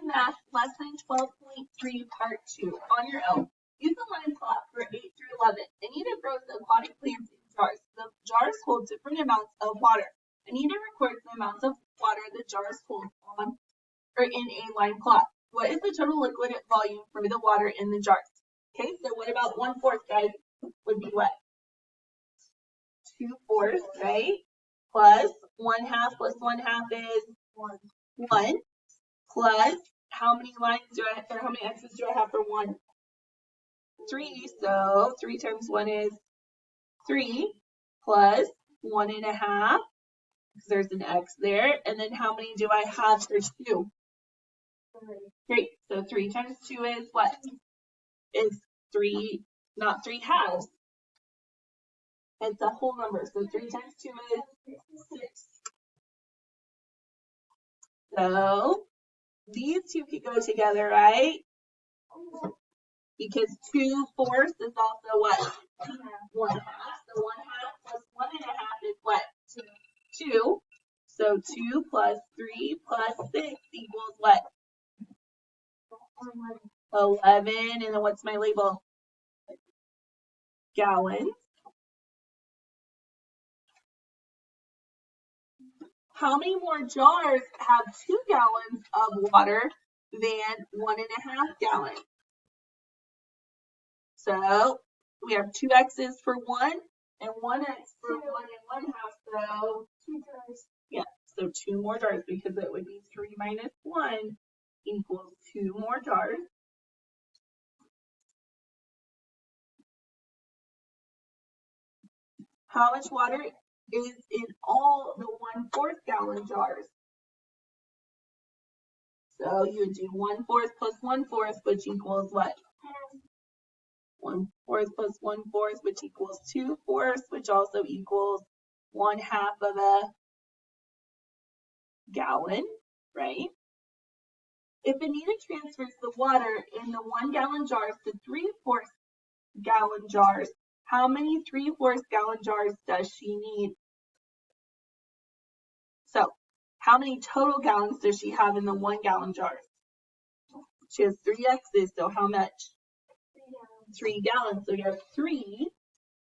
to Math Lesson 12.3 Part 2 on your own. Use the line plot for 8 through 11. Anita grows aquatic plants in jars. The jars hold different amounts of water. Anita records the amounts of water the jars hold on or in a line plot. What is the total liquid volume for the water in the jars? Okay, so what about 1/4, guys? Would be what? 2/4, right? Plus 1/2 plus 1/2 is 1. Plus, how many lines do I have, or how many x's do I have for 1? 3. So 3 times 1 is 3 plus 1.5, because there's an x there. And then how many do I have for 2? 3. So 3 times 2 is what? Is 3, not 3/2. It's a whole number. So 3 times 2 is 6. So these two could go together, right? Because 2/4 is also what? 1/2. So 1/2 plus 1.5 is what? 2. So 2 plus 3 plus 6 equals what? 11. And then what's my label? Gallons. How many more jars have 2 gallons of water than 1.5 gallons? So we have 2 x's for 1 and 1 x for 1 1/2. So 2 jars. Yeah, so 2 more jars, because it would be 3 minus 1 equals 2 more jars. How much water is in all the 1/4 gallon jars? So you would do 1/4 plus 1/4, which equals what? 1/4 plus 1/4, which equals 2/4, which also equals 1/2 of a gallon, right? If Anita transfers the water in the 1 gallon jars to 3/4 gallon jars, how many 3/4 gallon jars does she need? So, how many total gallons does she have in the 1 gallon jars? She has 3 x's, so how much? 3 gallons. So you have 3,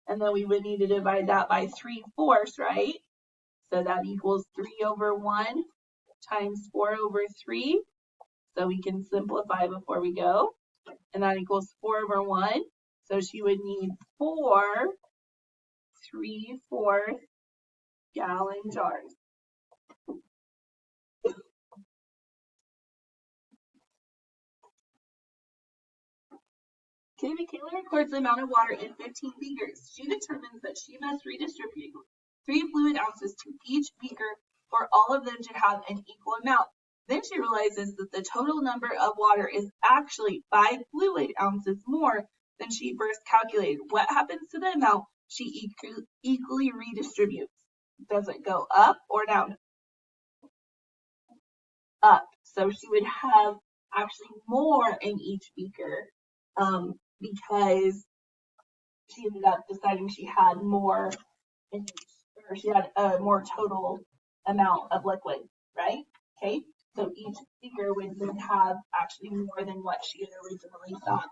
and then we would need to divide that by 3/4, right? So that equals 3 over 1 times 4 over 3. So we can simplify before we go. And that equals 4 over 1. So she would need 4 3/4 gallon jars. Okay, Michaela records the amount of water in 15 beakers. She determines that she must redistribute 3 fluid ounces to each beaker for all of them to have an equal amount. Then she realizes that the total number of water is actually 5 fluid ounces more than she first calculated. What happens to the amount she equally redistributes? Does it go up or down? Up. So she would have actually more in each beaker, because she ended up deciding she had more in each, or she had a more total amount of liquid, right? Okay, so each beaker would then have actually more than what she had originally thought.